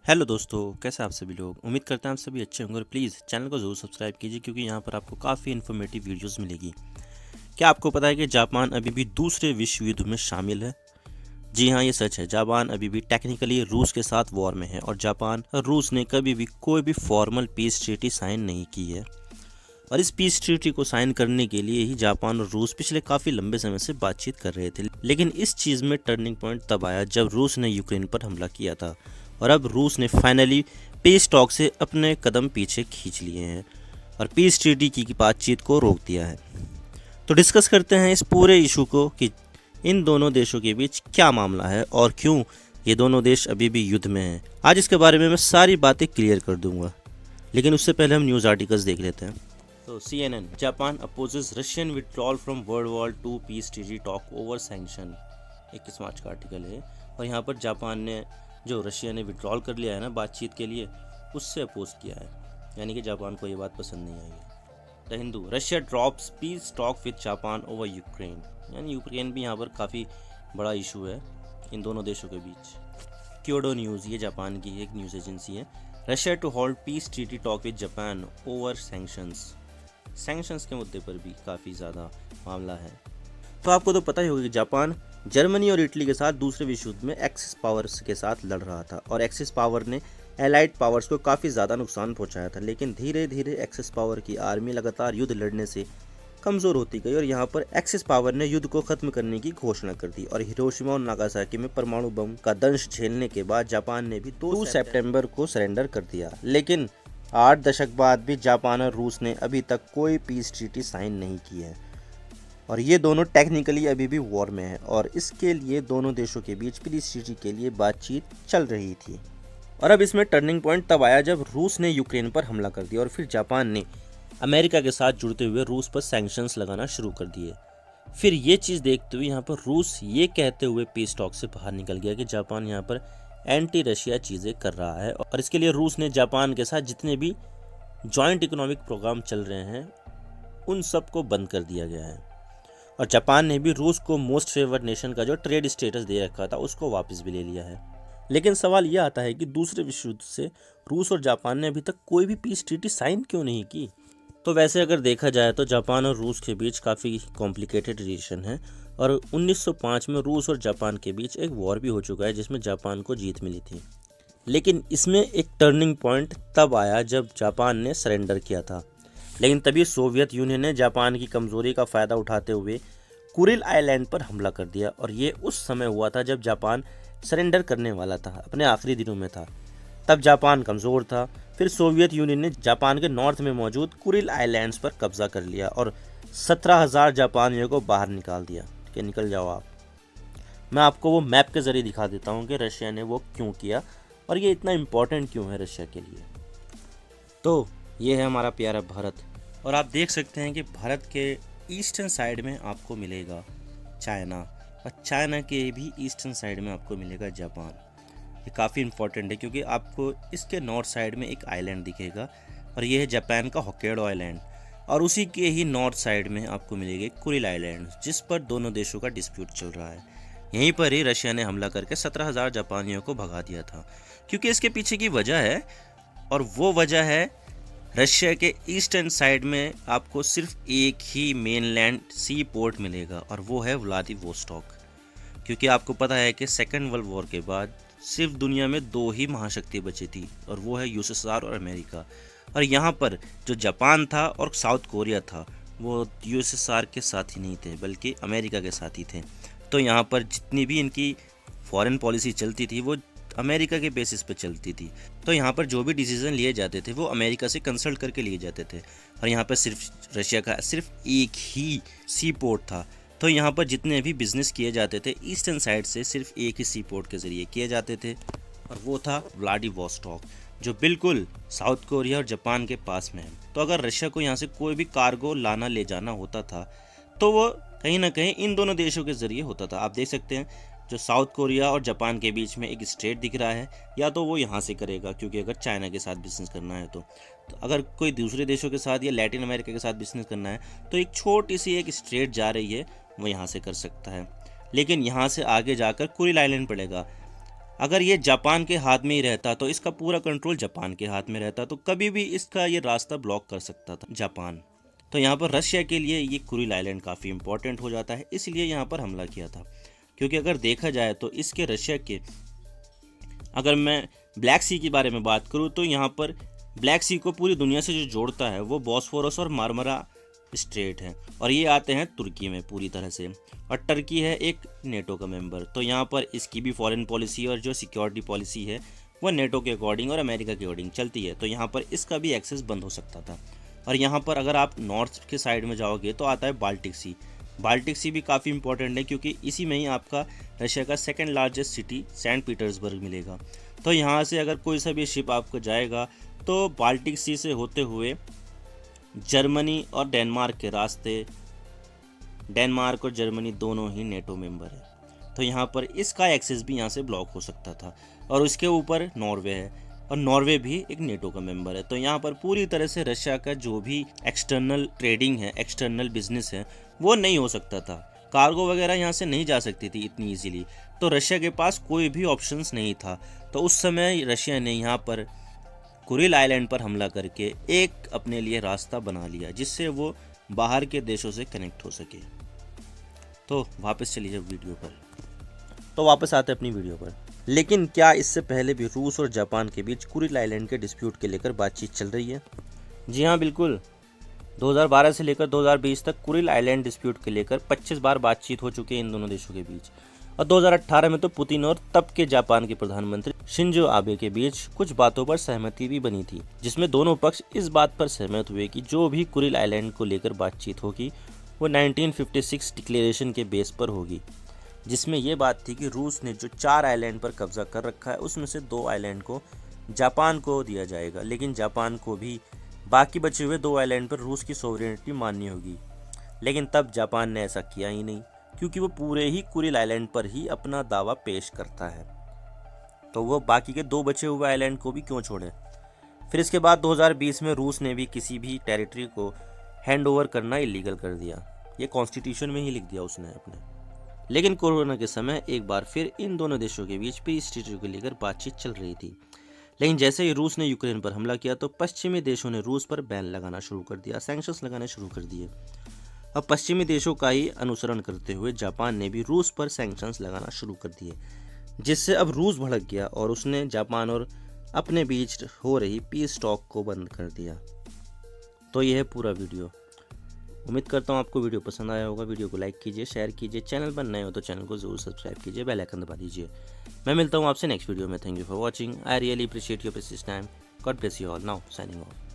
Hello दोस्तों, कैसे आप सभी लोग। उम्मीद करते हैं आप सभी अच्छे होंगे और प्लीज़ चैनल को ज़रूर सब्सक्राइब कीजिए क्योंकि यहाँ पर आपको काफ़ी इन्फॉर्मेटिव वीडियोस मिलेगी। क्या आपको पता है कि जापान अभी भी दूसरे विश्व युद्ध में शामिल है? जी हाँ, ये सच है। जापान अभी भी टेक्निकली रूस के साथ वॉर में है और जापान और रूस ने कभी भी कोई भी फॉर्मल पीस ट्रीटी साइन नहीं की है। और इस पीस ट्रीटी को साइन करने के लिए ही जापान और रूस पिछले काफ़ी लंबे समय से बातचीत कर रहे थे। लेकिन इस चीज़ में टर्निंग पॉइंट तब आया जब रूस ने यूक्रेन पर हमला किया था और अब रूस ने फाइनली पीस टॉक से अपने कदम पीछे खींच लिए हैं और पीस ट्रीटी की बातचीत को रोक दिया है। तो डिस्कस करते हैं इस पूरे इशू को कि इन दोनों देशों के बीच क्या मामला है और क्यों ये दोनों देश अभी भी युद्ध में हैं। आज इसके बारे में मैं सारी बातें क्लियर कर दूंगा, लेकिन उससे पहले हम न्यूज़ आर्टिकल्स देख लेते हैं। तो CNN, Japan opposes Russian withdrawal from world war 2 piece treaty talk over sanction, 21 मार्च का आर्टिकल है। और यहाँ पर जापान ने जो रशिया ने विड्रॉल कर लिया है ना बातचीत के लिए, उससे अपोज किया है, यानी कि जापान को ये बात पसंद नहीं आई है। The Hindu, Russia drops piece talk with Japan over Ukraine, यानी यूक्रेन भी यहाँ पर काफ़ी बड़ा इशू है इन दोनों देशों के बीच। क्योडो न्यूज़, ये जापान की एक न्यूज़ एजेंसी है। Russia to hold peace treaty talk with Japan over sanctions के मुद्दे पर भी काफ़ी ज़्यादा मामला है। तो आपको तो पता ही होगा कि जापान जर्मनी और इटली के साथ दूसरे विश्व युद्ध में एक्सिस पावर्स के साथ लड़ रहा था और एक्सिस पावर ने एलाइड पावर्स को काफ़ी ज़्यादा नुकसान पहुंचाया था। लेकिन धीरे धीरे एक्सिस पावर की आर्मी लगातार युद्ध लड़ने से कमज़ोर होती गई और यहाँ पर एक्सिस पावर ने युद्ध को ख़त्म करने की घोषणा कर दी और हिरोशिमा और नागासाकी में परमाणु बम का दंश झेलने के बाद जापान ने भी 2 सितंबर को सरेंडर कर दिया। लेकिन 8 दशक बाद भी जापान और रूस ने अभी तक कोई पीस ट्रीटी साइन नहीं की है और ये दोनों टेक्निकली अभी भी वॉर में है और इसके लिए दोनों देशों के बीच पीस ट्रीटी के लिए बातचीत चल रही थी। और अब इसमें टर्निंग पॉइंट तब आया जब रूस ने यूक्रेन पर हमला कर दिया और फिर जापान ने अमेरिका के साथ जुड़ते हुए रूस पर सैंक्शंस लगाना शुरू कर दिए। फिर ये चीज़ देखते हुए यहाँ पर रूस ये कहते हुए पीस टॉक से बाहर निकल गया कि जापान यहाँ पर एंटी रशिया चीज़ें कर रहा है और इसके लिए रूस ने जापान के साथ जितने भी जॉइंट इकोनॉमिक प्रोग्राम चल रहे हैं उन सब को बंद कर दिया गया है और जापान ने भी रूस को मोस्ट फेवर्ड नेशन का जो ट्रेड स्टेटस दे रखा था उसको वापस भी ले लिया है। लेकिन सवाल यह आता है कि दूसरे विश्व युद्ध से रूस और जापान ने अभी तक कोई भी पीस ट्रीटी साइन क्यों नहीं की। तो वैसे अगर देखा जाए तो जापान और रूस के बीच काफ़ी कॉम्प्लिकेटेड रिलेशन है और 1905 में रूस और जापान के बीच एक वॉर भी हो चुका है जिसमें जापान को जीत मिली थी। लेकिन इसमें एक टर्निंग पॉइंट तब आया जब जापान ने सरेंडर किया था। लेकिन तभी सोवियत यूनियन ने जापान की कमज़ोरी का फ़ायदा उठाते हुए कुरिल आइलैंड पर हमला कर दिया और ये उस समय हुआ था जब जापान सरेंडर करने वाला था, अपने आखिरी दिनों में था। तब जापान कमज़ोर था। फिर सोवियत यूनियन ने जापान के नॉर्थ में मौजूद कुरिल आइलैंड्स पर कब्जा कर लिया और 17,000 जापानियों को बाहर निकाल दिया कि निकल जाओ आप। मैं आपको वो मैप के ज़रिए दिखा देता हूँ कि रशिया ने वो क्यों किया और ये इतना इम्पोर्टेंट क्यों है रशिया के लिए। तो ये है हमारा प्यारा भारत और आप देख सकते हैं कि भारत के ईस्टर्न साइड में आपको मिलेगा चाइना और चाइना के भी ईस्टर्न साइड में आपको मिलेगा जापान। ये काफ़ी इम्पोर्टेंट है क्योंकि आपको इसके नॉर्थ साइड में एक आइलैंड दिखेगा और ये है जापान का होक्काइडो आइलैंड और उसी के ही नॉर्थ साइड में आपको मिलेंगे कुरिल आइलैंड जिस पर दोनों देशों का डिस्प्यूट चल रहा है। यहीं पर ही रशिया ने हमला करके 17,000 जापानियों को भगा दिया था क्योंकि इसके पीछे की वजह है और वो वजह है रशिया के ईस्टर्न साइड में आपको सिर्फ एक ही मेनलैंड सी पोर्ट मिलेगा और वो है व्लादिवोस्टॉक। क्योंकि आपको पता है कि सेकेंड वर्ल्ड वॉर के बाद सिर्फ दुनिया में 2 ही महाशक्ति बची थी और वो है यूएसएसआर और अमेरिका। और यहाँ पर जो जापान था और साउथ कोरिया था वो यूएसएसआर के साथ ही नहीं थे बल्कि अमेरिका के साथ ही थे। तो यहाँ पर जितनी भी इनकी फॉरेन पॉलिसी चलती थी वो अमेरिका के बेसिस पे चलती थी। तो यहाँ पर जो भी डिसीजन लिए जाते थे वो अमेरिका से कंसल्ट करके लिए जाते थे और यहाँ पर सिर्फ रशिया का सिर्फ एक ही सी पोर्ट था। तो यहाँ पर जितने भी बिज़नेस किए जाते थे ईस्टर्न साइड से सिर्फ एक ही सी पोर्ट के ज़रिए किए जाते थे और वो था व्लादिवोस्टॉक जो बिल्कुल साउथ कोरिया और जापान के पास में है। तो अगर रशिया को यहाँ से कोई भी कार्गो लाना ले जाना होता था तो वो कहीं ना कहीं इन दोनों देशों के ज़रिए होता था। आप देख सकते हैं जो साउथ कोरिया और जापान के बीच में एक स्ट्रेट दिख रहा है, या तो वो यहाँ से करेगा क्योंकि अगर चाइना के साथ बिजनेस करना है तो अगर कोई दूसरे देशों के साथ या लैटिन अमेरिका के साथ बिजनेस करना है तो एक छोटी सी एक स्ट्रेट जा रही है वो यहाँ से कर सकता है। लेकिन यहाँ से आगे जाकर कुरिल आइलैंड पड़ेगा अगर ये जापान के हाथ में ही रहता तो इसका पूरा कंट्रोल जापान के हाथ में रहता, तो कभी भी इसका ये रास्ता ब्लॉक कर सकता था जापान। तो यहाँ पर रशिया के लिए ये कुरिल आइलैंड काफ़ी इंपॉर्टेंट हो जाता है, इसलिए यहाँ पर हमला किया था। क्योंकि अगर देखा जाए तो इसके रशिया के, अगर मैं ब्लैक सी के बारे में बात करूँ तो यहाँ पर ब्लैक सी को पूरी दुनिया से जो जोड़ता है वो बॉस्फोरस और मार्मरा स्ट्रेट है, और ये आते हैं तुर्की में पूरी तरह से। और टर्की है एक नेटो का मेंबर, तो यहाँ पर इसकी भी फॉरेन पॉलिसी और जो सिक्योरिटी पॉलिसी है वो नेटो के अकॉर्डिंग और अमेरिका के अकॉर्डिंग चलती है, तो यहाँ पर इसका भी एक्सेस बंद हो सकता था। और यहाँ पर अगर आप नॉर्थ के साइड में जाओगे तो आता है बाल्टिक सी। बाल्टिक सी भी काफ़ी इंपॉर्टेंट है क्योंकि इसी में ही आपका रशिया का second largest city Saint Petersburg मिलेगा। तो यहाँ से अगर कोई सा भी शिप आपको जाएगा तो बाल्टिक सी से होते हुए जर्मनी और डेनमार्क के रास्ते, डेनमार्क और जर्मनी दोनों ही नेटो मेंबर है, तो यहाँ पर इसका एक्सेस भी यहाँ से ब्लॉक हो सकता था। और उसके ऊपर नॉर्वे है, और नॉर्वे भी एक नेटो का मेंबर है, तो यहाँ पर पूरी तरह से रशिया का जो भी एक्सटर्नल ट्रेडिंग है, एक्सटर्नल बिजनेस है, वो नहीं हो सकता था। कार्गो वगैरह यहाँ से नहीं जा सकती थी इतनी इजीली, तो रशिया के पास कोई भी ऑप्शंस नहीं था। तो उस समय रशिया ने यहाँ पर कुरिल आइलैंड पर हमला करके एक अपने लिए रास्ता बना लिया जिससे वो बाहर के देशों से कनेक्ट हो सके। तो वापस चलिए वीडियो पर, तो वापस आते हैं अपनी वीडियो पर। लेकिन क्या इससे पहले भी रूस और जापान के बीच कुरिल आइलैंड के डिस्प्यूट के लेकर बातचीत चल रही है? जी हाँ, बिल्कुल। 2012 से लेकर 2020 तक कुरिल आइलैंड डिस्प्यूट के लेकर 25 बार बातचीत हो चुकी है इन दोनों देशों के बीच। और 2018 में तो पुतिन और तब के जापान के प्रधानमंत्री शिंजो आबे के बीच कुछ बातों पर सहमति भी बनी थी, जिसमें दोनों पक्ष इस बात पर सहमत हुए कि जो भी कुरिल आइलैंड को लेकर बातचीत होगी वो 1956 डिक्लेरेशन के बेस पर होगी, जिसमें ये बात थी कि रूस ने जो 4 आइलैंड पर कब्जा कर रखा है उसमें से 2 आइलैंड को जापान को दिया जाएगा, लेकिन जापान को भी बाकी बचे हुए 2 आइलैंड पर रूस की सोवरेनिटी माननी होगी। लेकिन तब जापान ने ऐसा किया ही नहीं, क्योंकि वो पूरे ही कुरिल आइलैंड पर ही अपना दावा पेश करता है, तो वो बाकी के 2 बचे हुए आइलैंड को भी क्यों छोड़े। फिर इसके बाद 2020 में रूस ने भी किसी भी टेरिटरी को हैंड ओवर करना इलीगल कर दिया, ये कॉन्स्टिट्यूशन में ही लिख दिया उसने अपने। लेकिन कोरोना के समय एक बार फिर इन दोनों देशों के बीच पीस ट्रीटी को लेकर बातचीत चल रही थी। लेकिन जैसे ही रूस ने यूक्रेन पर हमला किया तो पश्चिमी देशों ने रूस पर बैन लगाना शुरू कर दिया, सैंक्शंस लगाने शुरू कर दिए। अब पश्चिमी देशों का ही अनुसरण करते हुए जापान ने भी रूस पर सैंक्शंस लगाना शुरू कर दिए, जिससे अब रूस भड़क गया और उसने जापान और अपने बीच हो रही पीस टॉक को बंद कर दिया। तो यह है पूरा वीडियो। उम्मीद करता हूँ आपको वीडियो पसंद आया होगा। वीडियो को लाइक कीजिए, शेयर कीजिए, चैनल पर नए हो तो चैनल को जरूर सब्सक्राइब कीजिए, बेल आइकन दबा दीजिए। मैं मिलता हूँ आपसे नेक्स्ट वीडियो में। Thank you for watching. I really appreciate your precious time. God bless you all. Now signing off.